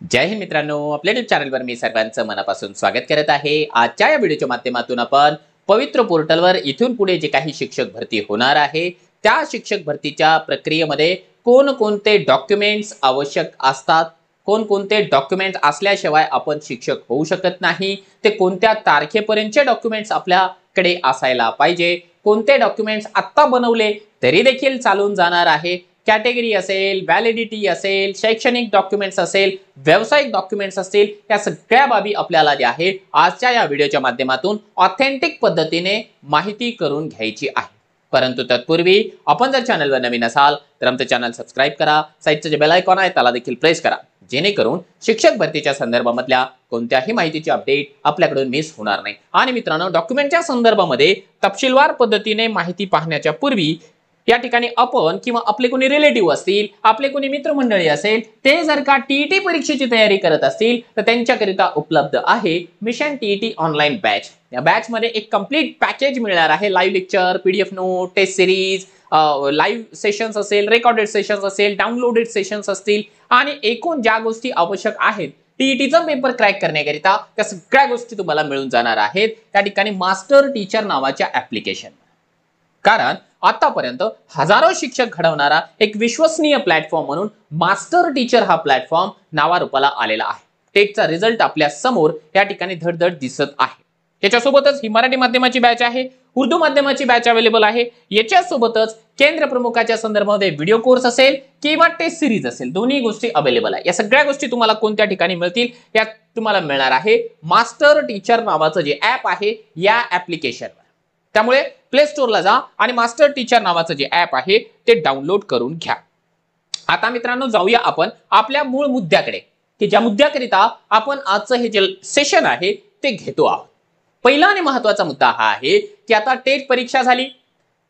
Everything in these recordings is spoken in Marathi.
जय हिंद मित्रांनो, आपल्या युट्यूब चॅनलवर मी सर्वांचं मनापासून स्वागत करत आहे। आजच्या या व्हिडिओच्या माध्यमातून आपण पवित्र पोर्टलवर इथून पुढे जे काही शिक्षक भरती होणार आहे त्या शिक्षक भरतीच्या प्रक्रियेमध्ये कोणकोणते डॉक्युमेंट्स आवश्यक असतात, कोणकोणते डॉक्युमेंट असल्याशिवाय आपण शिक्षक होऊ शकत नाही, ते कोणत्या तारखेपर्यंतचे डॉक्युमेंट्स आपल्याकडे असायला पाहिजे, कोणते डॉक्युमेंट्स आत्ता बनवले तरी देखील चालून जाणार आहे, कॅटेगरी असेल, व्हॅलिडिटी असेल, शैक्षणिक डॉक्युमेंट्स असेल, व्यावसायिक डॉक्युमेंट्स असतील, या सगळ्या बाबी आपल्याला जे आहे आजच्या या व्हिडिओच्या माध्यमातून ऑथेंटिक पद्धतीने माहिती करून घ्यायची आहे। परंतु तत्पूर्वी आपण जर चॅनलवर नवीन असाल तर आमचं चॅनल सबस्क्राइब करा, साइडचं जे बेल आयकॉन आहे त्याला देखील प्रेस करा, जेणेकरून शिक्षक भरतीच्या संदर्भामधल्या कोणत्याही माहितीची अपडेट आपल्याकडून मिस होणार नाही। आणि मित्रांनो, डॉक्युमेंटच्या संदर्भामध्ये तपशीलवार पद्धतीने माहिती पाहण्याच्या पूर्वी या ठिकाणी आपण किंवा आपले कोणी रिलेटिव्ह असतील, आपले कोणी मित्रमंडळी असेल, ते जर का टीईटी परीक्षेची तयारी करत असतील तर त्यांच्याकरिता उपलब्ध आहे मिशन टीईटी ऑनलाईन बॅच। या बॅच मध्ये एक कंप्लीट पॅकेज मिळणार आहे। Live lecture, PDF note, test series, live sessions असेल, रेकॉर्डेड सेशन्स असेल, डाउनलोडेड सेशन्स असतील आणि एकूण ज्या गोष्टी आवश्यक आहेत टीईटीचा पेपर क्रॅक करण्याकरिता त्या सगळ्या गोष्टी तुम्हाला मिळून जाणार आहेत त्या ठिकाणी मास्टर टीचर नावाच्या ऍप्लिकेशन। कारण आतापर्यंत हजारो शिक्षक घडवणारा एक विश्वसनीय प्लॅटफॉर्म म्हणून मास्टर टीचर हा प्लॅटफॉर्म नावारूपाला आलेला आहे। टेटचा रिझल्ट आपल्या समोर या ठिकाणी धडधड दिसत आहे। त्याच्यासोबतच ही मराठी माध्यमाची बॅच आहे, उर्दू माध्यमाची बॅच अवेलेबल आहे। याच्यासोबतच केंद्र प्रमुखाच्या संदर्भामध्ये व्हिडिओ कोर्स असेल किंवा टेस्ट सिरीज असेल, दोन्ही गोष्टी अवेलेबल आहे। या सगळ्या गोष्टी तुम्हाला कोणत्या ठिकाणी मिळतील, या तुम्हाला मिळणार आहे मास्टर टीचर नावाचं जे ऍप आहे या ऍप्लिकेशनवर। त्यामुळे प्ले स्टोअरला जा आणि मास्टर टीचर नावाचं जे ऍप आहे ते डाउनलोड करून घ्या। आता मित्रांनो, जाऊया आपण आपल्या मूळ मुद्द्याकडे, की ज्या मुद्द्याकरिता आपण आजचं हे जे सेशन आहे ते घेतो आहोत। पहिला आणि महत्त्वाचा मुद्दा हा आहे की आता टेट परीक्षा झाली,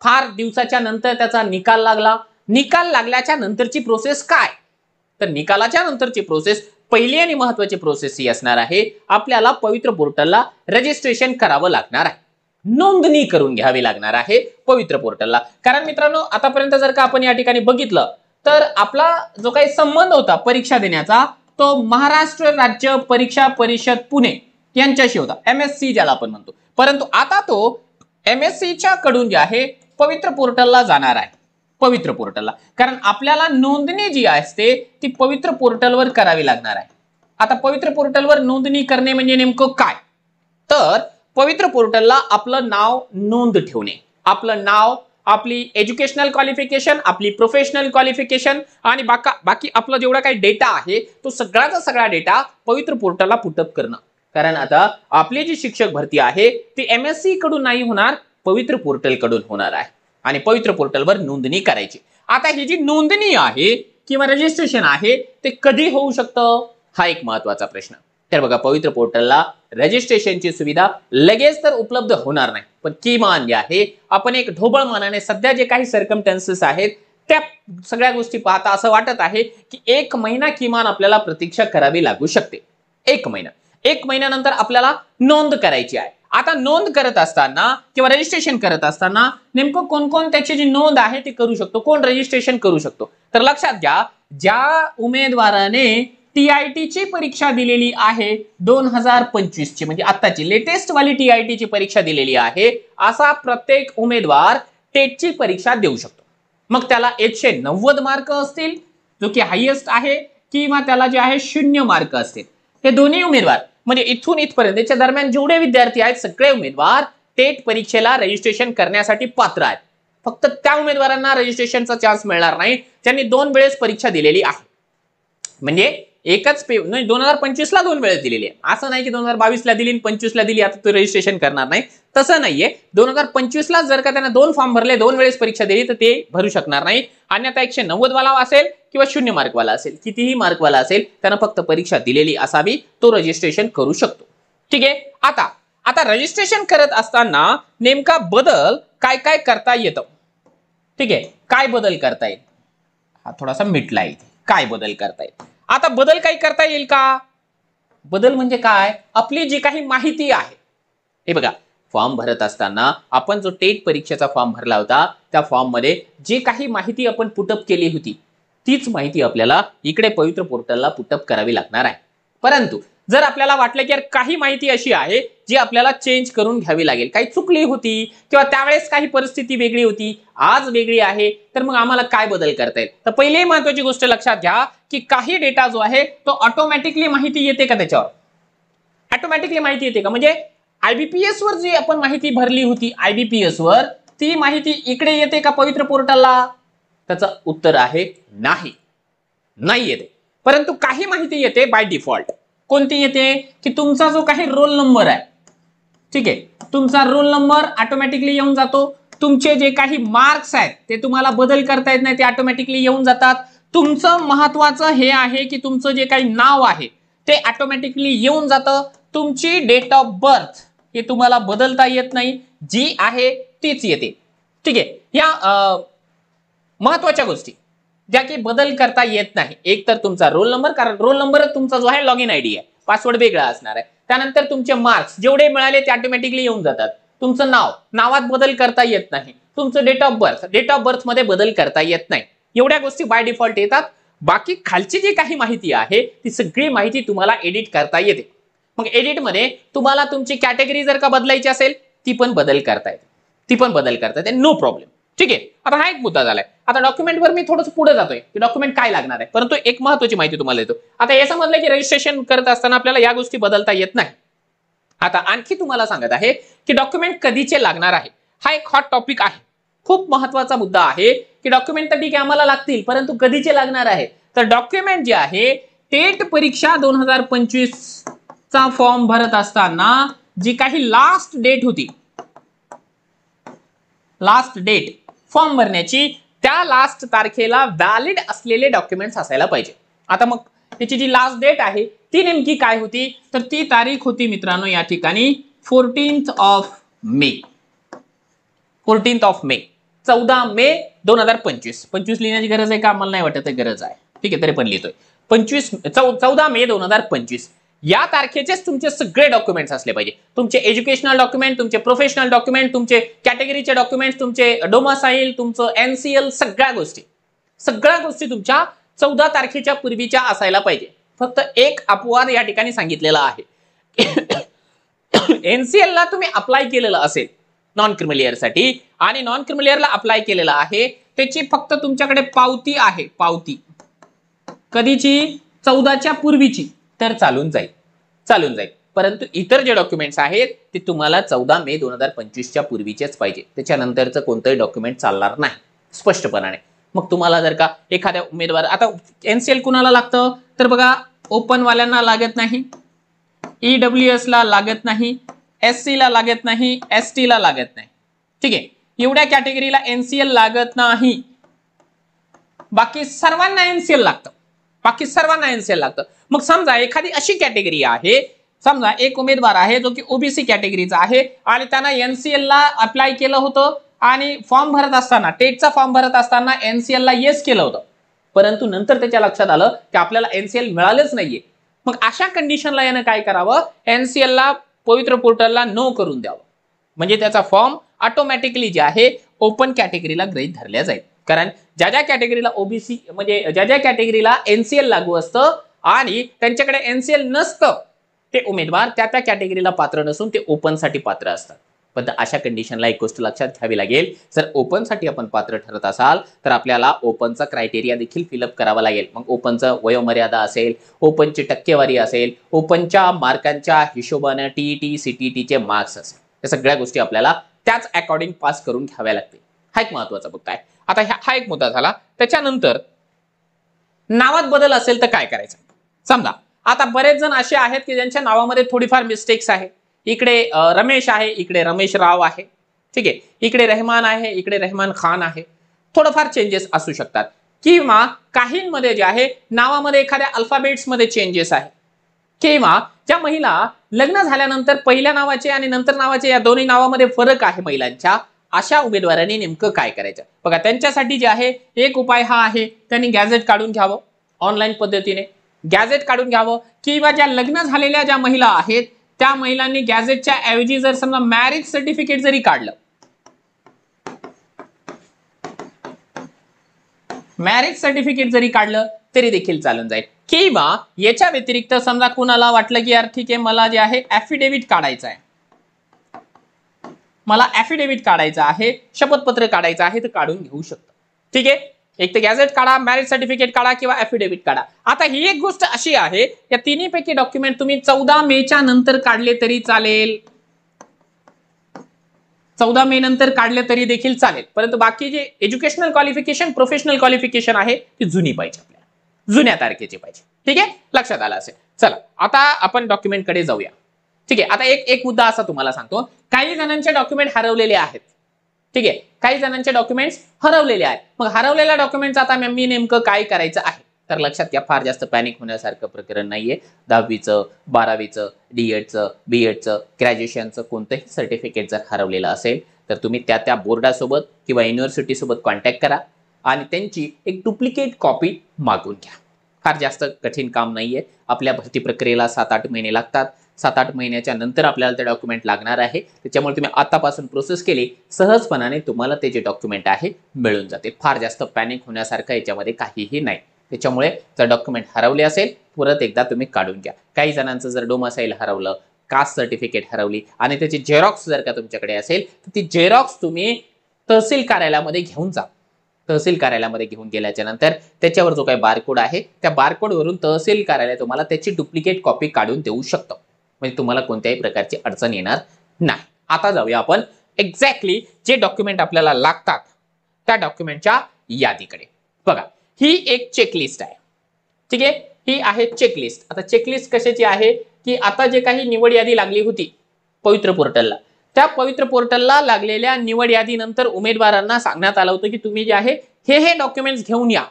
फार दिवसाच्या नंतर त्याचा निकाल लागला। निकाल लागल्याच्या नंतरची प्रोसेस काय? तर निकालाच्या नंतरची प्रोसेस, पहिली आणि महत्त्वाची प्रोसेस ही असणार आहे, आपल्याला पवित्र पोर्टलला रजिस्ट्रेशन करावं लागणार आहे, नोंदणी करून घ्यावी लागणार आहे पवित्र पोर्टलला। कारण मित्रांनो, आतापर्यंत जर का आपण या ठिकाणी बघितलं तर आपला जो काही संबंध होता परीक्षा देण्याचा तो महाराष्ट्र राज्य परीक्षा परिषद पुणे यांच्याशी होता, एमएससी ज्याला आपण म्हणतो। परंतु आता तो एमएससी च्या कडून जे आहे पवित्र पोर्टलला जाणार आहे, पवित्र पोर्टलला। कारण आपल्याला नोंदणी जी असते ती पवित्र पोर्टलवर करावी लागणार आहे। आता पवित्र पोर्टलवर नोंदणी करणे म्हणजे नेमकं काय? तर पवित्र पोर्टलला आपलं नाव नोंद ठेवणे, आपलं नाव, आपली एज्युकेशनल क्वालिफिकेशन, आपली प्रोफेशनल क्वालिफिकेशन आणि बाकी आपला जेवढा काही डेटा आहे तो सगळ्याचा सगळा डेटा पवित्र पोर्टलला पुटअप करणं। कारण आता आपली जी शिक्षक भरती आहे ती एमएससी कडून नाही होणार, पवित्र पोर्टल कडून होणार आहे आणि पवित्र पोर्टलवर नोंदणी करायची। आता ही जी नोंदणी आहे किंवा रजिस्ट्रेशन आहे ते कधी होऊ शकतं, हा एक महत्त्वाचा प्रश्न। तर बघा, पवित्र पोर्टलला रजिस्ट्रेशनची सुविधा लगेच तर उपलब्ध होणार नाही, पण किमान जे आहे आपण एक ढोबळ मनाने सध्या जे काही सर्कमस्टन्सेस आहेत त्या सगळ्या गोष्टी पाहता असं वाटत आहे की 1 महिना किमान आपल्याला प्रतीक्षा करावी लागू शकते। 1 महिना, 1 महिन्यानंतर आपल्याला नोंद करायची आहे। आता नोंद करत असताना किंवा रजिस्ट्रेशन करत असताना नेमकं कोण कोण त्याची जी नोंद आहे ती करू शकतो, कोण रजिस्ट्रेशन करू शकतो? तर लक्षात घ्या, ज्या उमेदवाराने टीआयटी ची परीक्षा दिलेली आहे 2025 ची, म्हणजे आताची लेटेस्ट वाली टीआयटी ची परीक्षा दिलेली आहे, असा प्रत्येक उमेदवार टेटची परीक्षा देऊ शकतो। मग त्याला 190 मार्क असतील, जो की हायेस्ट आहे, किंवा त्याला जे आहे 0 मार्क असतील। हे दोन्ही उमेदवार म्हणजे इथून इथपर्यंतच्या दरम्यान जेवढे विद्यार्थी आहेत सगळे उमेदवार टेट परीक्षेला रजिस्ट्रेशन करण्यासाठी पात्र आहेत। फक्त त्या उमेदवारांना रजिस्ट्रेशनचा चान्स मिळणार नाही ज्यांनी 2 वेळेस परीक्षा दिलेली आहे। म्हणजे एकच 2025 ला 2 वेळेस दिलेली आहे, असं नाही की 2022 ला दिली आणि 25 ला दिली आता तो रजिस्ट्रेशन करणार नाही, तसं नाहीये। 2025 ला जर का त्याने 2 फॉर्म भरले, 2 वेळेस परीक्षा दिली तर ते भरू शकणार नाही। अन्यथा 190 वाला असेल किंवा 0 मार्क वाला असेल, कितीही मार्क वाला असेल, त्यानं फक्त परीक्षा दिलेली असावी, तो रजिस्ट्रेशन करू शकतो। ठीक आहे। आता रजिस्ट्रेशन करत असताना नेमका बदल काय काय करता येतं? ठीक आहे, काय बदल करता येईल? हा थोडासा मिटला इथे, काय बदल करता येईल? आता बदल काही करता येईल का? बदल म्हणजे काय? आपली जी काही माहिती आहे, हे बघा, फॉर्म भरत असताना आपण जो टेट परीक्षेचा फॉर्म भरला होता त्या फॉर्म मध्ये जी काही माहिती आपण पुटअप केली होती तीच माहिती आपल्याला इकडे पवित्र पोर्टलला पुटअप करावी लागणार आहे. परंतु जर आपल्याला वाटलं की यार काही माहिती अशी आहे जी आपल्याला चेंज करून घ्यावी लागेल, काही चुकली होती किंवा त्यावेळेस काही परिस्थिती वेगळी होती, आज वेगळी आहे, तर मग आम्हाला काय बदल करता येईल? तर पहिली महत्त्वाची गोष्ट लक्षात घ्या की काही डेटा जो आहे तो ऑटोमॅटिकली माहिती येते का, त्याच्यावर ऑटोमॅटिकली माहिती येते का? म्हणजे आयबीपीएस वर जी आपण माहिती भरली होती, आयबीपीएस वर ती माहिती इकडे येते का पवित्र पोर्टलला? त्याचं उत्तर आहे नाही, नाही येते. परंतु काही माहिती येते बाय डिफॉल्ट. कोणती येते? की तुमचा जो काही रोल नंबर आहे, ठीक आहे, तुमचा रोल नंबर ऑटोमॅटिकली येऊन जातो. तुमचे जे काही मार्क्स आहेत ते तुम्हाला बदल करता येत नाही, ते ऑटोमॅटिकली येऊन जातात. तुमचं महत्वाचं हे आहे की तुमचं जे काही नाव आहे ते ऑटोमॅटिकली येऊन जातं. तुमची डेट ऑफ बर्थ हे तुम्हाला बदलता येत नाही, जी आहे तीच येते. ठीक आहे, या महत्वाच्या गोष्टी ज्या की बदल करता येत नाही. एक तर तुमचा रोल नंबर, कारण रोल नंबर तुमचा जो आहे लॉगिन आयडी आहे, पासवर्ड वेगळा असणार आहे. त्यानंतर तुमचे मार्क्स जेवढे मिळाले ते ऑटोमॅटिकली येऊन जातात. तुमचं नाव, नावात बदल करता येत नाही. तुमचं date of birth, date of birth मध्ये बदल करता येत नाही. एवढ्या गोष्टी बाय डिफॉल्ट येतात. बाकी खालची जी काही माहिती आहे ती सगळी माहिती तुम्हाला एडिट करता येते. मग एडिट मध्ये तुम्हाला तुमची कॅटेगरी जर का बदलायची असेल ती पण बदल करता येते, ती पण बदल करता येते, नो प्रॉब्लेम. ठीक आहे, आता हा एक मुद्दा झालाय. आता डॉक्युमेंटवर मी थोडंसं पुढे जातोय की डॉक्युमेंट काय लागणार आहे, परंतु एक महत्त्वाची माहिती तुम्हाला देतो. आता हे समजलं की रजिस्ट्रेशन करत असताना आपल्याला या गोष्टी बदलता येत नाही. आता आणखी तुम्हाला सांगत आहे की डॉक्युमेंट कधीचे लागणार आहे. हा एक हॉट टॉपिक आहे, खूप महत्त्वाचा मुद्दा आहे की डॉक्युमेंट तर ठीक आहे आम्हाला लागतील, परंतु कधीचे लागणार आहे. तर डॉक्युमेंट जे आहे टेट परीक्षा 2025 चा फॉर्म भरत असताना जी काही लास्ट डेट होती, लास्ट डेट फॉर्म भरण्याची, त्या लास्ट तारखेला व्हॅलिड असलेले डॉक्युमेंट्स असायला पाहिजे. आता मग त्याची जी लास्ट डेट आहे ती नेमकी काय होती, तर ती तारीख होती मित्रांनो या ठिकाणी 14th of May. 14th of May, 14 मे 2025. 25 लिहिण्याची गरज आहे का? आम्हाला नाही वाटत गरज आहे, ठीक आहे, तरी पण लिहितोय. 14 मे 2025 या तारखेचेच तुमचे सगळे डॉक्युमेंट्स असले पाहिजे. तुमचे एज्युकेशनल डॉक्युमेंट, तुमचे प्रोफेशनल डॉक्युमेंट, तुमचे कॅटेगरीचे डॉक्युमेंट्स, तुमचे डोमासाईल, तुमचं एनसीएल, सगळ्या गोष्टी तुमच्या 14 तारखेच्या पूर्वीच्या असायला पाहिजे. फक्त एक अपवाद या ठिकाणी सांगितलेला आहे. एनसीएल ला तुम्ही अप्लाय केलेलं असेल नॉन क्रिमिलियर साठी आणि नॉन क्रिमिलियरला अप्लाय केलेला आहे, त्याची फक्त तुमच्याकडे पावती आहे, पावती कधीची? 14च्या पूर्वीची, तर चालून जाईल. परंतु इतर जे डॉक्युमेंट्स आहेत ते तुम्हाला 14 मे 2025च्या पूर्वीचेच पाहिजे. त्याच्यानंतरचं कोणतंही डॉक्युमेंट चालणार नाही स्पष्टपणाने. मग तुम्हाला जर का एखाद्या उमेदवार, आता एनसीएल कुणाला लागतं तर बघा, ओपन वाल्यांना लागत नाही, ईडब्ल्यूएस ला लागत नाही, एससी ला लागत नाही, एसटी ला लागत नाही. ठीक आहे, एवढ्या कॅटेगरीला एनसीएल लागत नाही. बाकी सर्वांना एनसीएल लागतं, मग समजा एखादी अशी कॅटेगरी आहे, समजा एक उमेदवार आहे जो की ओबीसी कॅटेगरीचा आहे आणि त्यानं एनसीएल ला अप्लाय केलं होतं आणि फॉर्म भरत असताना, टेटचा फॉर्म भरत असताना एनसीएल ला येस केलं होतं, परंतु नंतर त्याच्या लक्षात आलं की आपल्याला एनसीएल मिळालंच नाहीये. मग अशा कंडिशनला यानं काय करावं, एनसीएल ला पवित्र पोर्टलला नो करून द्यावं. म्हणजे त्याचा फॉर्म ऑटोमॅटिकली जे आहे ओपन कॅटेगरीला गृहीत धरल्या जाईल. कारण ज्या कॅटेगरीला ओबीसी, म्हणजे ज्या कॅटेगरीला एनसीएल लागू असतं आणि त्यांच्याकडे एनसीएल नसतं, ते उमेदवार त्या कॅटेगरीला पात्र नसून ते ओपन साठी पात्र असतात. पण अशा कंडिशनला एक गोष्ट लक्षात घ्यावी लागेल, जर ओपन साठी आपण पात्र ठरत असाल तर आपल्याला ओपनचा क्रायटेरिया देखील फिलअप करावा लागेल. मग ओपनचं वयोमर्यादा असेल, ओपनची टक्केवारी असेल, ओपनच्या मार्कांच्या हिशोबाने टीईटी सीटीटीचे मार्क्स असेल, या सगळ्या गोष्टी आपल्याला त्याच अकॉर्डिंग पास करून घ्याव्या लागतील. हा एक महत्वाचा मुद्दा आहे. आता हा एक मुद्दा झाला. त्याच्यानंतर नावात बदल असेल तर काय करायचं? समजा आता बरेच जण असे आहेत की ज्यांच्या नावामध्ये थोडीफार मिस्टेक्स आहे. इकडे रमेश आहे, इकडे रमेश राव आहे, ठीक आहे, इकडे रहमान आहे, इकडे रहमान खान आहे. थोडंफार चेंजेस असू शकतात, किंवा काहींमध्ये जे आहे नावामध्ये एखाद्या अल्फाबेट्स मध्ये चेंजेस आहे, किंवा ज्या महिला लग्न झाल्यानंतर पहिल्या नावाचे आणि नंतर नावाचे या दोन्ही नावामध्ये फरक आहे महिलांच्या, अशा उमेदवारांनी नेमकं काय करायचं? बघा, त्यांच्यासाठी जे आहे एक उपाय हा आहे, त्यांनी गॅझेट काढून घ्यावं, ऑनलाईन पद्धतीने गॅझेट काढून घ्यावं, किंवा ज्या लग्न झालेल्या ज्या महिला आहेत त्या महिलांनी गॅझेटच्या ऐवजी जर समजा मॅरेज सर्टिफिकेट जरी काढलं, मॅरेज सर्टिफिकेट जरी काढलं तरी देखील चालून जाईल. किंवा याच्या व्यतिरिक्त समजा कुणाला वाटलं की यार ठीक आहे मला जे आहे ऍफिडेव्हिट काढायचं आहे, मला ऍफिडेव्हिट काढायचं आहे, शपथपत्र काढायचं आहे, तर काढून घेऊ शकतं. ठीक आहे, एक तर गॅझेट काढा, मॅरेज सर्टिफिकेट काढा किंवा ऍफिडेव्हिट काढा. आता ही एक गोष्ट अशी आहे या तिन्हीपैकी डॉक्युमेंट तुम्ही 14 मेच्या नंतर काढले तरी चालेल, 14 मे नंतर काढले तरी देखील चालेल, परंतु बाकी जे एज्युकेशनल क्वालिफिकेशन, प्रोफेशनल क्वालिफिकेशन आहे ती जुनी पाहिजे, आपल्याला जुन्या तारखेची पाहिजे. ठीक आहे, लक्षात आलं असेल. चला आता आपण डॉक्युमेंट कडे जाऊया. ठीक आहे, आता एक मुद्दा असा तुम्हाला सांगतो, काही जणांचे डॉक्युमेंट हरवलेले आहेत. ठीक आहे, काही जणांचे डॉक्युमेंट्स हरवलेले आहेत. मग हरवलेल्या डॉक्युमेंटचं आता मी नेमकं काय करायचं आहे, तर लक्षात घ्या फार जास्त पॅनिक होण्यासारखं प्रकरण नाहीये. 10वीचं, 12वीचं, डीएडचं, बीएडचं, ग्रॅज्युएशनचं कोणतंही सर्टिफिकेट जर हरवलेलं असेल तर तुम्ही त्या बोर्डासोबत किंवा युनिव्हर्सिटी सोबत कॉन्टॅक्ट करा आणि त्यांची एक डुप्लिकेट कॉपी मागून घ्या. फार जास्त कठीण काम नाहीये. आपल्या भरती प्रक्रियेला 7-8 महिने लागतात. 7-8 महिन्याच्या नंतर आपल्याला ते डॉक्युमेंट लागणार आहे. त्याच्यामुळे तुम्ही आतापासून प्रोसेस केली सहजपणाने तुम्हाला ते जे डॉक्युमेंट आहे मिळून जाते. फार जास्त पॅनिक होण्यासारखं याच्यामध्ये काहीही नाही. त्याच्यामुळे जर डॉक्युमेंट हरवले असेल परत एकदा तुम्ही काढून घ्या. काही जणांचं जर डोमासाईल हरवलं, कास्ट सर्टिफिकेट हरवली आणि त्याची झेरॉक्स जर का तुमच्याकडे असेल तर ती झेरॉक्स तुम्ही तहसील कार्यालयामध्ये घेऊन जा. तहसील कार्यालयामध्ये घेऊन गेल्याच्या नंतर त्याच्यावर जो काही बारकोड आहे त्या बारकोडवरून तहसील कार्यालय तुम्हाला त्याची डुप्लिकेट कॉपी काढून देऊ शकतं. म्हणजे तुम्हाला कोणत्याही प्रकारची अडचण येणार नाही. आता जाऊया आपण एक्झॅक्टली जे डॉक्युमेंट आपल्याला लागतात त्या डॉक्युमेंटच्या यादीकडे. बघा ही एक चेकलिस्ट आहे. ठीक आहे, ही आहे चेकलिस्ट. आता चेकलिस्ट कशाची आहे की आता जे काही निवड यादी लागली होती पवित्र पोर्टलला, त्या पवित्र पोर्टलला लागलेल्या निवड यादीनंतर उमेदवारांना सांगण्यात आलं होतं की तुम्ही जे आहे हे डॉक्युमेंट्स घेऊन या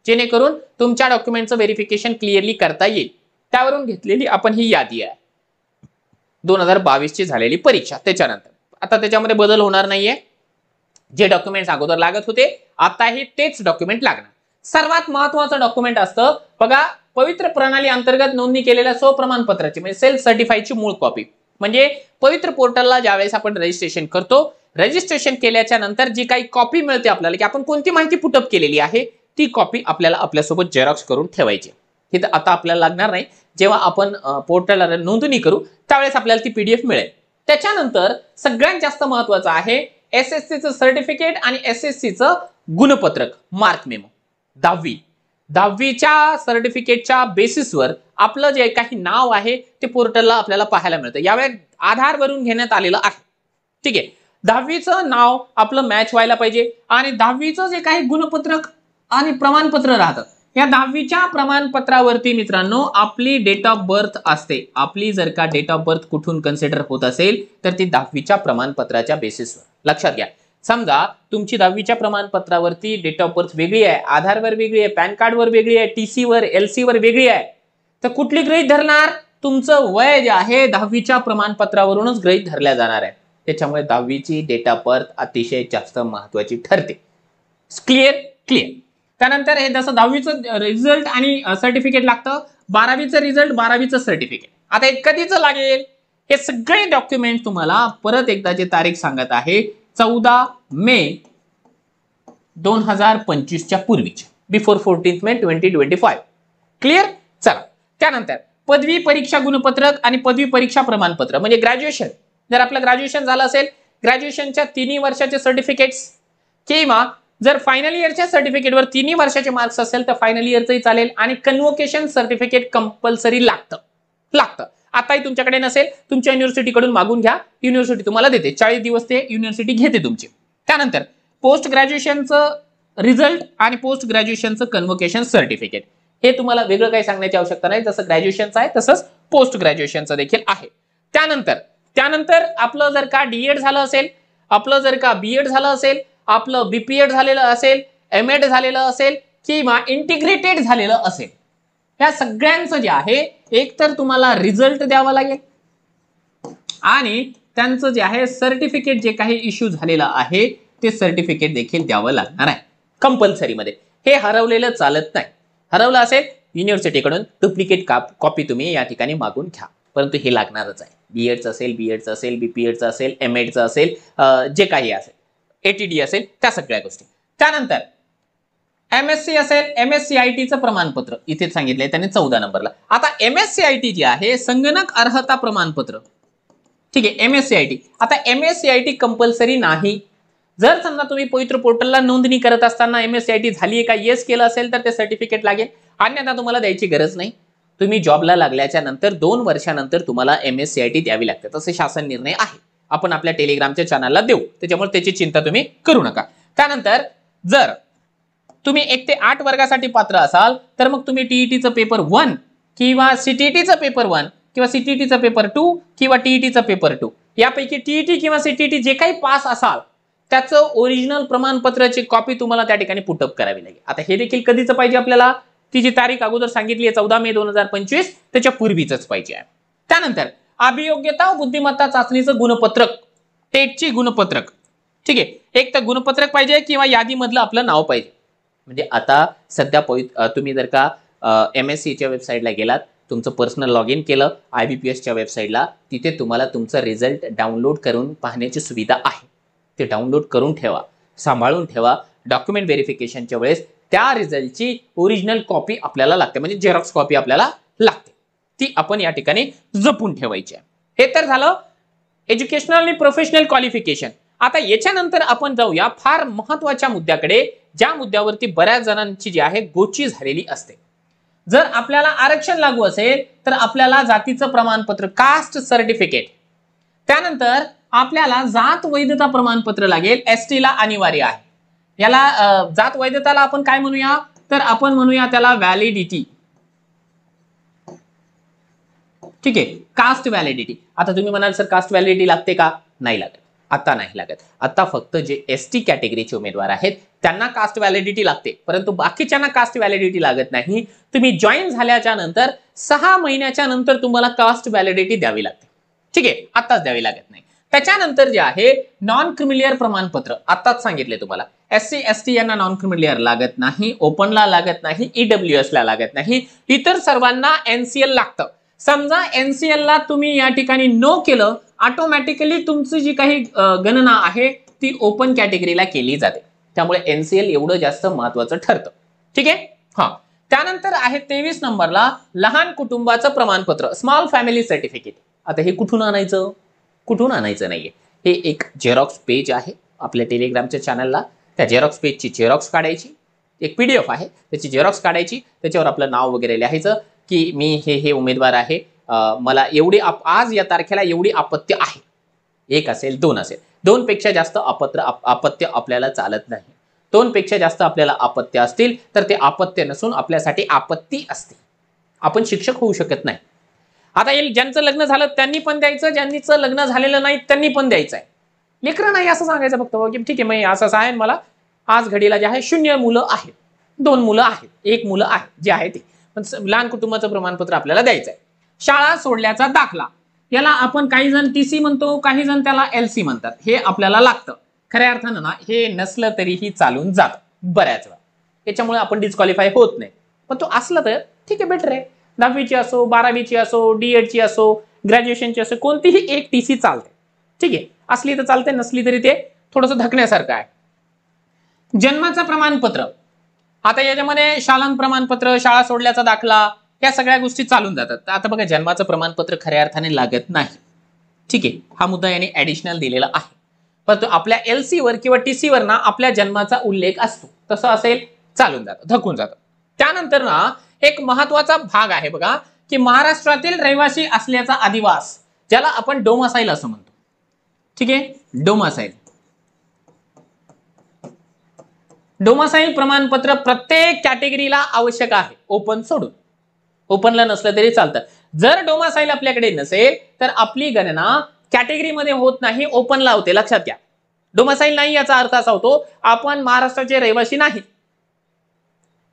जेणेकरून तुमच्या डॉक्युमेंटचं व्हेरिफिकेशन क्लिअरली करता येईल. त्यावरून घेतलेली आपण ही यादी आहे. 2022 ची झालेली परीक्षा. त्याच्यानंतर आता त्याच्यामध्ये बदल होणार नाहीये. जे डॉक्युमेंट्स अगोदर लागत होते आताही तेच डॉक्युमेंट लागणार. सर्वात महत्त्वाचं डॉक्युमेंट असतं बघा पवित्र प्रणाली अंतर्गत नोंदणी केलेल्या स्वप्रमाणपत्राची म्हणजे सेल्फ सर्टिफाईडची मूळ कॉपी. म्हणजे पवित्र पोर्टलला ज्यावेळेस आपण रजिस्ट्रेशन करतो, रजिस्ट्रेशन केल्याच्या नंतर जी काही कॉपी मिळते आपल्याला की आपण कोणती माहिती पुटअप केलेली आहे ती कॉपी आपल्याला आपल्यासोबत झेरॉक्स करून ठेवायची. हे तर आता आपल्याला लागणार नाही. जेव्हा आपण पोर्टलला नोंदणी करू त्यावेळेस आपल्याला ती पीडीएफ मिळेल. त्याच्यानंतर सगळ्यात जास्त महत्त्वाचं आहे एसएससीचं सर्टिफिकेट आणि एसएससीचं गुणपत्रक मार्क मेमो. 10वीच्या सर्टिफिकेटच्या बेसिसवर आपलं जे काही नाव आहे ते पोर्टलला आपल्याला पाहायला मिळतं. यावेळी आधार वरून घेण्यात आलेलं आहे. ठीक आहे, 10वीचं नाव आपलं मॅच व्हायला पाहिजे आणि 10वीचं जे काही गुणपत्रक आणि प्रमाणपत्र राहतं या 10वीच्या प्रमाणपत्रावरती मित्रांनो आपली डेट ऑफ बर्थ असते. आपली जर का डेट ऑफ बर्थ कुठून कन्सिडर होत असेल तर ती 10वीच्या प्रमाणपत्राच्या बेसिसवर. लक्षात घ्या, समजा तुमची 10वीच्या प्रमाणपत्रावरती डेट ऑफ बर्थ वेगळी आहे, आधारवर वेगळी आहे, पॅन कार्डवर वेगळी आहे, टीसीवर एलसीवर वेगळी आहे, तर कुठली गृहीत धरणार? तुमचं वय जे आहे 10वीच्या प्रमाणपत्रावरूनच गृहीत धरल्या जाणार आहे. त्याच्यामुळे 10वीची डेट ऑफ बर्थ अतिशय जास्त महत्त्वाची ठरते. क्लिअर? क्लिअर. त्यानंतर हे जसं 10वीचं रिझल्ट आणि सर्टिफिकेट लागतं, 12वीचं रिझल्ट, 12वीचं सर्टिफिकेट. आता हे कधीचं लागेल? हे सगळे डॉक्युमेंट तुम्हाला परत एकदा जे तारीख सांगत आहे 14 मे 2025च्या पूर्वीचे, बिफोर 14 मे 2025. क्लिअर? चला त्यानंतर पदवी परीक्षा गुणपत्रक आणि पदवी परीक्षा प्रमाणपत्र म्हणजे ग्रॅज्युएशन. जर आपलं ग्रॅज्युएशन झालं असेल ग्रॅज्युएशनच्या 3 वर्षाचे सर्टिफिकेट्स किंवा जर फायनल इयरच्या सर्टिफिकेटवर 3 वर्षाचे मार्क्स असेल तर फायनल इयरचंही चालेल आणि कन्व्होकेशन सर्टिफिकेट कंपल्सरी लागतं. आताही तुमच्याकडे नसेल तुमच्या युनिव्हर्सिटीकडून मागून घ्या, युनिव्हर्सिटी तुम्हाला देते. 40 दिवस ते युनिव्हर्सिटी घेते तुमची. त्यानंतर पोस्ट ग्रॅज्युएशनचं रिझल्ट आणि पोस्ट ग्रॅज्युएशनचं कन्व्होकेशन सर्टिफिकेट हे तुम्हाला वेगळं काही सांगण्याची आवश्यकता नाही. जसं ग्रॅज्युएशनचं आहे तसंच पोस्ट ग्रॅज्युएशनचं देखील आहे. त्यानंतर आपलं जर का डीएड झालं असेल, आपलं जर का बीएड झालं असेल, आपलं बीपीएड झालेलं असेल, एमएड झालेलं असेल किंवा इंटिग्रेटेड झालेलं असेल, या सगळ्यांचं जे आहे एक तर तुम्हाला रिझल्ट द्यावा लागेल आणि त्यांचं जे आहे सर्टिफिकेट जे काही इश्यू झालेलं आहे ते सर्टिफिकेट देखील द्यावं लागणार आहे कंपल्सरीमध्ये. हे हरवलेलं चालत नाही. हरवलं असेल युनिव्हर्सिटीकडून डुप्लिकेट कॉपी तुम्ही या ठिकाणी मागून घ्या, परंतु हे लागणारच आहे. बीएडचं असेल, बीएडचं असेल, बीपीएडचं असेल, एमएडचं असेल, जे काही असेल, एटीडी असेल, त्या सगळ्या गोष्टी. त्यानंतर MSc असेल MSCITचं प्रमाणपत्र इथे सांगितलंय त्यांनी 14 नंबरला. आता MSCIT जी आहे संगणक अर्हता प्रमाणपत्र, ठीक आहे MSCIT. आता MSCIT कंपल्सरी नाही. जर समजा तुम्ही पवित्र पोर्टलला नोंदणी करत असताना MSCIT झाली आहे का येस केलं असेल तर ते सर्टिफिकेट लागेल, अन्यथा तुम्हाला द्यायची गरज नाही. तुम्ही जॉबला लागल्याच्या नंतर 2 वर्षानंतर तुम्हाला MSCIT द्यावी लागते, तसे शासन निर्णय आहे. आपण आपल्या टेलिग्रामच्या चॅनलला देऊ, त्याच्यामुळे त्याची चिंता तुम्ही करू नका. त्यानंतर जर तुम्ही 1 ते 8 वर्गासाठी पात्र असाल तर मग तुम्ही TETचं पेपर 1 किंवा CTETचं पेपर 1 किंवा CTETचं पेपर 2 किंवा TETचं पेपर 2 यापैकी TET किंवा CTET जे काही पास असाल त्याचं ओरिजिनल प्रमाणपत्राची कॉपी तुम्हाला त्या ठिकाणी पुटअप करावी लागेल. आता हे देखील कधीच पाहिजे आपल्याला, ती जी तारीख अगोदर सांगितली आहे 14 मे 2025 त्याच्या पूर्वीच पाहिजे आहे. त्यानंतर अभियोग्यता व बुद्धिमत्ता चाचणीचं गुणपत्रक, टेटची गुणपत्रक, ठीक आहे. एक तर गुणपत्रक पाहिजे किंवा यादीमधलं आपलं नाव पाहिजे. म्हणजे आता सध्या तुम्ही जर का MSCच्या वेबसाईटला गेलात, तुमचं पर्सनल लॉग इन केलं IBPSच्या वेबसाईटला, तिथे तुम्हाला तुमचा रिझल्ट डाउनलोड करून पाहण्याची सुविधा आहे. ते डाउनलोड करून ठेवा, सांभाळून ठेवा. डॉक्युमेंट व्हेरिफिकेशनच्या वेळेस त्या रिझल्टची ओरिजिनल कॉपी आपल्याला लागते, म्हणजे झेरॉक्स कॉपी आपल्याला लागते, ती आपण या ठिकाणी जपून ठेवायची आहे. हे तर झालं एज्युकेशनल आणि प्रोफेशनल क्वालिफिकेशन. आता याच्यानंतर आपण जाऊया फार महत्वाच्या मुद्द्याकडे, ज्या मुद्द्यावरती बऱ्याच जणांची जी आहे गोची झालेली असते. जर आपल्याला आरक्षण लागू असेल तर आपल्याला जातीचं प्रमाणपत्र कास्ट सर्टिफिकेट, त्यानंतर आपल्याला जात वैधता प्रमाणपत्र लागेल, ST ला अनिवार्य आहे. याला जात वैधताला आपण काय म्हणूया तर आपण म्हणूया त्याला व्हॅलिडिटी, ठीक आहे. Caste validity. आता तुम्ही म्हणाल सर कास्ट व्हॅलिडिटी लागते का? नाही लागत, आता नाही लागत. आता फक्त जे ST कॅटेगरीचे उमेदवार आहेत त्यांना कास्ट व्हॅलिडिटी लागते, परंतु बाकीच्यांना कास्ट व्हॅलिडिटी लागत नाही. तुम्ही जॉईन झाल्याच्या नंतर 6 महिन्याच्या नंतर तुम्हाला कास्ट व्हॅलिडिटी द्यावी लागते, ठीक आहे. आताच द्यावी लागत नाही. त्याच्यानंतर जे आहे नॉन क्रिमिलियर प्रमाणपत्र, आताच सांगितले तुम्हाला SC ST यांना नॉन क्रिमिलियर लागत नाही, ओपनला लागत नाही, EWS ला लागत नाही, इतर सर्वांना NCL लागतं. समजा NCL ला तुम्ही या ठिकाणी नो केलं, ऑटोमॅटिकली तुमची जी काही गणना आहे ती ओपन कॅटेगरीला केली जाते. त्यामुळे NCL एवढं जास्त महत्वाचं ठरतं, ठीक आहे. हा, त्यानंतर आहे 23 नंबरला लहान कुटुंबाचं प्रमाणपत्र, स्मॉल फॅमिली सर्टिफिकेट. आता हे कुठून आणायचं? कुठून आणायचं नाहीये, हे एक झेरॉक्स पेज आहे आपल्या टेलिग्रामच्या चॅनलला. त्या झेरॉक्स पेजची झेरॉक्स काढायची, एक PDF आहे त्याची झेरॉक्स काढायची, त्याच्यावर आपलं नाव वगैरे लिहायचं की मी हे उमेदवार आहे, मला एवढी आज या तारखेला एवढी आपत्ती आहे. 1 असेल 2 असेल, 2 पेक्षा जास्त आपत्य आपल्याला चालत नाही. 2 पेक्षा जास्त आपल्याला आपत्य असतील तर ते आपत्य नसून आपल्यासाठी आपत्ती असते. आपण शिक्षक होऊ शकत नाही. आता ज्यांचं लग्न झालं त्यांनी पण द्यायचं, ज्यांचं लग्न झालेलं नाही त्यांनी पण द्यायचं आहे. लेकरं नाही असं सांगायचं फक्त की ठीक आहे मग असं आहे, मला आज घडीला जे आहे 0 मुलं आहेत, 2 मुलं आहेत, 1 मुलं आहे जे आहे ते. पण लहान कुटुंबाचं प्रमाणपत्र आपल्याला द्यायचं आहे. शाळा सोडल्याचा दाखला, याला आपण काही जण TC म्हणतो, काही जण त्याला LC म्हणतात. हे आपल्याला लागतं. खऱ्या अर्थानं ना हे नसलं तरीही चालून जातं बऱ्याच वेळा, त्याच्यामुळे आपण डिस्क्वालिफाय होत नाही. पण तो असलं तर ठीक आहे, बेटर आहे. 10वीची असो, 12वीची असो, D.Edची असो, ग्रॅज्युएशनची असो, कोणतीही एक TC चालते, ठीक आहे. असली तर चालते, नसली तरी ते थोडंसं धकण्यासारखं आहे. जन्माचं प्रमाणपत्र, आता याच्यामध्ये शालन प्रमाणपत्र, शाळा सोडल्याचा दाखला, या सगळ्या गोष्टी चालून जातात. आता बघा जन्माचं प्रमाणपत्र खऱ्या अर्थाने लागत नाही, ठीक आहे. हा मुद्दा याने ऍडिशनल दिलेला आहे. परंतु आपल्या LC वर किंवा TC वर ना आपल्या जन्माचा उल्लेख असतो, तसं असेल चालून जातं, धकून जातं. त्यानंतर ना एक महत्वाचा भाग आहे बघा की महाराष्ट्रातील रहिवासी असल्याचा अधिवास, ज्याला आपण डोमासाईल असं म्हणतो, ठीक आहे. डोमासाईल, डोमासाईल प्रमाणपत्र प्रत्येक कॅटेगरीला आवश्यक आहे, ओपन सोडून. ओपनला नसलं तरी चालतं. जर डोमासाईल आपल्याकडे नसेल तर आपली गणना कॅटेगरीमध्ये होत नाही, ओपनला होते. लक्षात घ्या, डोमासाईल नाही याचा अर्थ असा होतो आपण महाराष्ट्राचे रहिवासी नाही.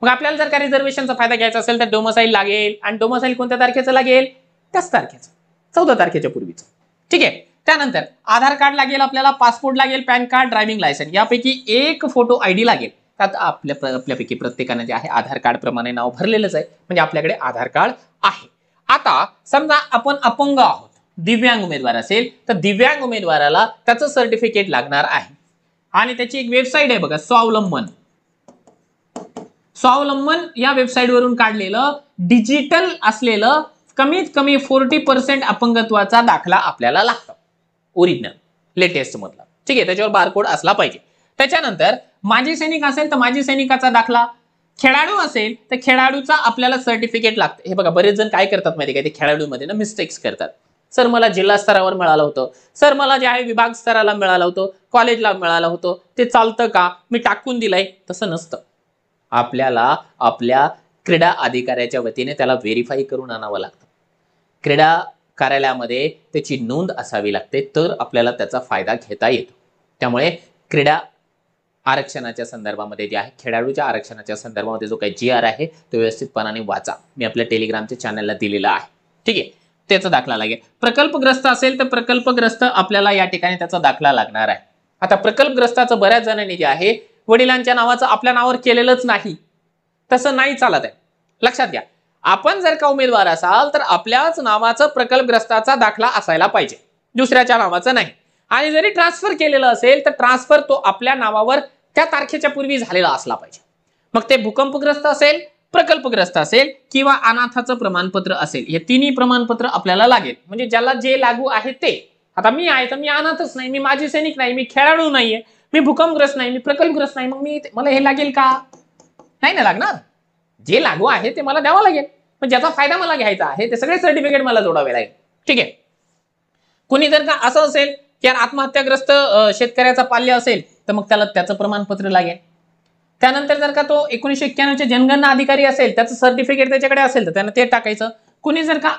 मग आपल्याला जर का रिझर्वेशनचा फायदा घ्यायचा असेल तर डोमासाईल लागेल. आणि डोमासाईल कोणत्या तारखेचं लागेल? त्याच तारखेचं, 14 तारखेच्या पूर्वीचं, ठीक आहे. त्यानंतर आधार कार्ड लागेल आपल्याला, पासपोर्ट लागेल, पॅन कार्ड, ड्रायव्हिंग लायसन्स, यापैकी एक फोटो ID लागेल. त्यात आपल्यापैकी प्रत्येकाने जे आहे आधार कार्ड प्रमाणे नाव भरलेलंच आहे, म्हणजे आपल्याकडे आधार कार्ड आहे. आता समजा आपण अपंग आहोत, दिव्यांग उमेदवार असेल तर दिव्यांग उमेदवाराला त्याचं सर्टिफिकेट लागणार आहे. आणि त्याची एक वेबसाईट आहे बघा, स्वावलंबन. स्वावलंबन या वेबसाईटवरून काढलेलं डिजिटल असलेलं कमीत कमी 40% अपंगत्वाचा दाखला आपल्याला लागतो, ओरिजिनल लेटेस्ट मधला, ठीक आहे. त्याच्यावर बारकोड असला पाहिजे. त्याच्यानंतर माजी सैनिक असेल तर माजी सैनिकाचा दाखला, खेळाडू असेल तर खेळाडूचा आपल्याला सर्टिफिकेट लागतं. हे बघा बरेच जण काय करतात माहिती काय, ते खेळाडूमध्ये ना मिस्टेक्स करतात. सर मला जिल्हा स्तरावर मिळालं होतं, सर मला जे आहे विभाग स्तराला मिळालं होतं, कॉलेजला मिळालं होतं, ते चालतं का, मी टाकून दिलंय. तसं नसतं. आपल्याला आपल्या क्रीडा अधिकाऱ्याच्या वतीने त्याला व्हेरीफाय करून आणावं लागतं. क्रीडा कार्यालयामध्ये त्याची नोंद असावी लागते, तर आपल्याला त्याचा फायदा घेता येतो. त्यामुळे क्रीडा आरक्षणाच्या संदर्भामध्ये जे आहे, खेळाडूच्या आरक्षणाच्या संदर्भामध्ये जो काही GR आहे तो व्यवस्थितपणाने वाचा. मी आपल्या टेलिग्रामच्या चॅनलला दिलेला आहे, ठीक आहे. त्याचा दाखला लागेल. प्रकल्पग्रस्त असेल तर प्रकल्पग्रस्त आपल्याला या ठिकाणी त्याचा दाखला लागणार आहे. आता प्रकल्पग्रस्ताचं बऱ्याच जणांनी जे आहे वडिलांच्या नावाचं आपल्या नावावर केलेलंच नाही, तसं नाही चालत आहे. लक्षात घ्या, आपण जर का उमेदवार असाल तर आपल्याच नावाचं प्रकल्पग्रस्ताचा दाखला असायला पाहिजे, दुसऱ्याच्या नावाचं नाही. आणि जरी ट्रान्सफर केलेलं असेल तर ट्रान्सफर तो आपल्या नावावर त्या तारखेच्या पूर्वी झालेला असला पाहिजे. मग ते भूकंपग्रस्त असेल, प्रकल्पग्रस्त असेल किंवा अनाथाचं प्रमाणपत्र असेल, हे तिन्ही प्रमाणपत्र आपल्याला लागेल. म्हणजे ज्याला जे लागू आहे ते. आता मी आहे तर मी अनाथच नाही, मी माजी सैनिक नाही, मी खेळाडू नाहीये, मी भूकंपग्रस्त नाही, मी प्रकल्पग्रस्त नाही, मग मला हे लागेल का? नाही ना लागणार. जे लागू आहे ते मला द्यावं लागेल. पण ज्याचा फायदा मला घ्यायचा आहे ते सगळे सर्टिफिकेट मला जोडावे लागेल, ठीक आहे. कुणी जर का असं असेल की आत्महत्याग्रस्त शेतकऱ्याचा पाल्य असेल तर मग त्याला त्याचं प्रमाणपत्र लागेल. त्यानंतर जर का तो 1991 चे जनगणना अधिकारी असेल, त्याचं सर्टिफिकेट त्याच्याकडे असेल तर त्यानं ते टाकायचं. कुणी जर का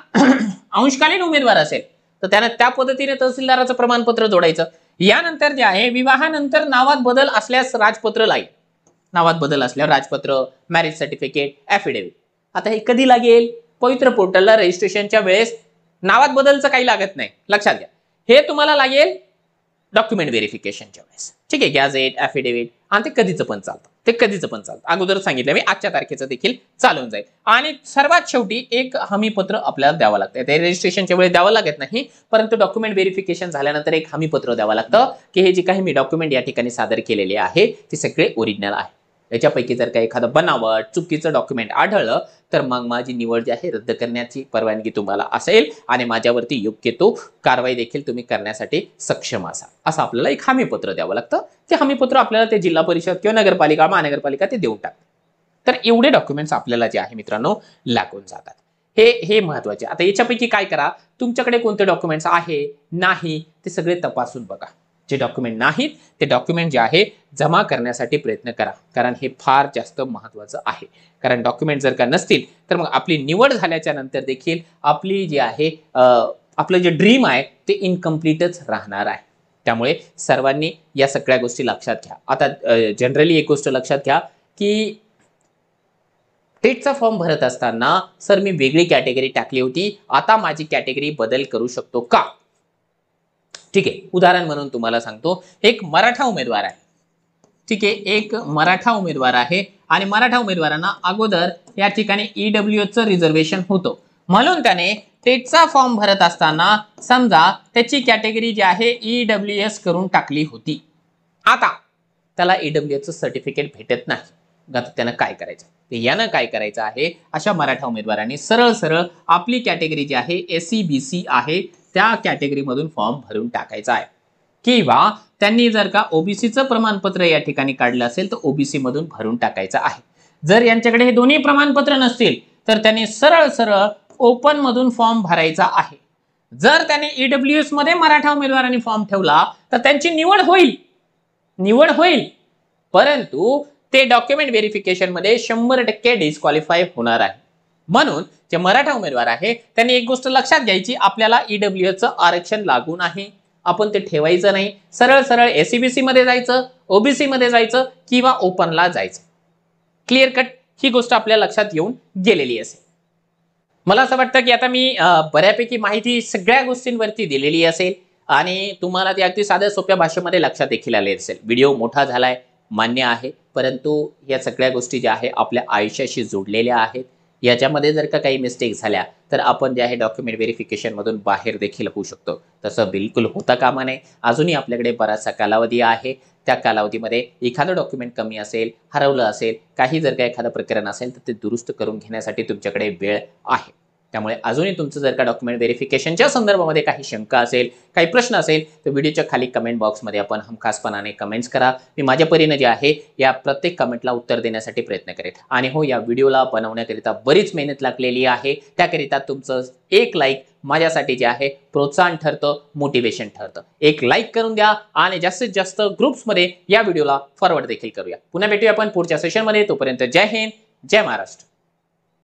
अंशकालीन उमेदवार असेल तर त्यानं त्या पद्धतीने तहसीलदाराचं प्रमाणपत्र जोडायचं. यानंतर जे आहे विवाहानंतर नावात बदल असल्यास राजपत्र लागेल. नावात बदल असल्यावर राजपत्र, मॅरेज सर्टिफिकेट, ॲफिडेव्हिट. आता हे कधी लागेल? पवित्र पोर्टलला रजिस्ट्रेशनच्या वेळेस नावात बदलचं काही लागत नाही, लक्षात घ्या. हे तुम्हाला लागेल डॉक्युमेंट व्हेरिफिकेशनच्या वेळेस, ठीक आहे. गॅझेट, ॲफिडेव्हिट, आणि ते कधीचं पण चालतं, ते कधीचं पण चालतं. अगोदर सांगितलं मी, आजच्या तारखेचं देखील चालून जाईल. आणि सर्वात शेवटी एक हमीपत्र आपल्याला द्यावं लागतं. ते रजिस्ट्रेशनच्या वेळेस द्यावं लागत नाही, परंतु डॉक्युमेंट व्हेरिफिकेशन झाल्यानंतर एक हमीपत्र द्यावं लागतं की हे जे काही मी डॉक्युमेंट या ठिकाणी सादर केलेले आहे ते सगळे ओरिजिनल आहे. याच्यापैकी जर का एखादं बनावट, चुकीचं डॉक्युमेंट आढळलं तर मग माझी निवड जी आहे रद्द करण्याची परवानगी तुम्हाला असेल आणि माझ्यावरती योग्य तो कारवाई देखील तुम्ही करण्यासाठी सक्षम असाल. असं आपल्याला एक हमीपत्र द्यावं लागतं. ते हमीपत्र आपल्याला ते जिल्हा परिषद किंवा नगरपालिका, महानगरपालिका ते देऊन टाकतात. तर एवढे डॉक्युमेंट्स आपल्याला जे आहे मित्रांनो लागून जातात. हे महत्वाचे. आता याच्यापैकी काय करा, तुमच्याकडे कोणते डॉक्युमेंट्स आहे नाही ते सगळे तपासून बघा. जे डॉक्युमेंट नाहीत ते डॉक्युमेंट जे आहे जमा करण्यासाठी प्रयत्न करा, कारण हे फार जास्त महत्वाचं आहे. कारण डॉक्युमेंट जर का नसतील तर मग आपली निवड झाल्याच्या नंतर देखील आपली जी आहे आपलं जे ड्रीम आहे ते इनकम्प्लीटच राहणार आहे. त्यामुळे सर्वांनी या सगळ्या गोष्टी लक्षात घ्या. आता जनरली एक गोष्ट लक्षात घ्या की टेटचा फॉर्म भरत असताना सर मी वेगळी कॅटेगरी टाकली होती, आता माझी कॅटेगरी बदल करू शकतो का? ठीक आहे, उदाहरण म्हणून तुम्हाला सांगतो. एक मराठा उमेदवार आहे, ठीक आहे, एक मराठा उमेदवार आहे आणि मराठा उमेदवारांना अगोदर या ठिकाणी ईडब्ल्यूएसचं रिझर्वेशन होतं, म्हणून त्याने टेटचा फॉर्म भरत असताना समजा त्याची कॅटेगरी जी आहे ईडब्ल्यूएस करून टाकली होती. आता त्याला ईडब्ल्यूएसचं सर्टिफिकेट भेटत नाही. आता त्यानं काय करायचं? यानं काय करायचं आहे, अशा मराठा उमेदवारांनी सरळ सरळ आपली कॅटेगरी जी आहे SC/BC आहे त्या कॅटेगरीमधून फॉर्म भरून टाकायचा आहे. किंवा त्यांनी जर का ओबीसीचं प्रमाणपत्र या ठिकाणी काढलं असेल तर ओबीसी मधून भरून टाकायचं आहे. जर यांच्याकडे हे दोन्ही प्रमाणपत्र नसतील तर त्यांनी सरळ सरळ ओपन मधून फॉर्म भरायचा आहे. जर त्याने ईडब्ल्यूएस मध्ये मराठा उमेदवारांनी फॉर्म ठेवला तर त्यांची निवड होईल, परंतु ते डॉक्युमेंट व्हेरिफिकेशन मध्ये 100% डिस्क्वालिफाय होणार आहे. म्हणून जे मराठा उमेदवार आहे त्यांनी एक गोष्ट लक्षात घ्यायची, आपल्याला ईडब्ल्यूएसचं आरक्षण लागू नाही, आपण ते ठेवायचं नाही. सरळ सरळ SC/BC मध्ये जायचं, ओबीसी मध्ये जायचं किंवा ओपनला जायचं. क्लिअर कट ही गोष्ट आपल्या लक्षात येऊन गेलेली असेल. मला असं वाटतं की आता मी बऱ्यापैकी माहिती सगळ्या गोष्टींवरती दिलेली असेल आणि तुम्हाला ती अगदी साध्या सोप्या भाषेमध्ये लक्षात देखील आले असेल. व्हिडिओ मोठा झालाय, मान्य आहे, परंतु या सगळ्या गोष्टी ज्या आहे आपल्या आयुष्याशी जोडलेल्या आहेत. याच्यामध्ये जर का काही मिस्टेक झाल्या तर आपण जे आहे डॉक्युमेंट व्हेरिफिकेशनमधून बाहेर देखील होऊ शकतो. तसं बिलकुल होता कामा नये. अजूनही आपल्याकडे बराचसा कालावधी आहे. त्या कालावधीमध्ये एखादं डॉक्युमेंट कमी असेल, हरवलं असेल, काही जर का एखादं प्रकरण असेल तर ते दुरुस्त करून घेण्यासाठी तुमच्याकडे वेळ आहे. त्यामुळे अजूनही तुमचं जर का डॉक्युमेंट व्हेरिफिकेशनच्या संदर्भामध्ये काही शंका असेल, काही प्रश्न असेल तर व्हिडिओच्या खाली कमेंट बॉक्समध्ये आपण हमखासपणाने कमेंट्स करा. मी माझ्या परीने जे आहे या प्रत्येक कमेंटला उत्तर देण्यासाठी प्रयत्न करेन. आणि हो, या व्हिडिओला बनवण्याकरिता बरीच मेहनत लागलेली आहे. त्याकरिता तुमचं एक लाईक माझ्यासाठी जे आहे प्रोत्साहन ठरतं, मोटिवेशन ठरतं. एक लाईक करून द्या आणि जास्तीत जास्त ग्रुप्समध्ये या व्हिडिओला फॉरवर्ड देखील करूया. पुन्हा भेटूया आपण पुढच्या सेशनमध्ये. तोपर्यंत जय हिंद, जय महाराष्ट्र.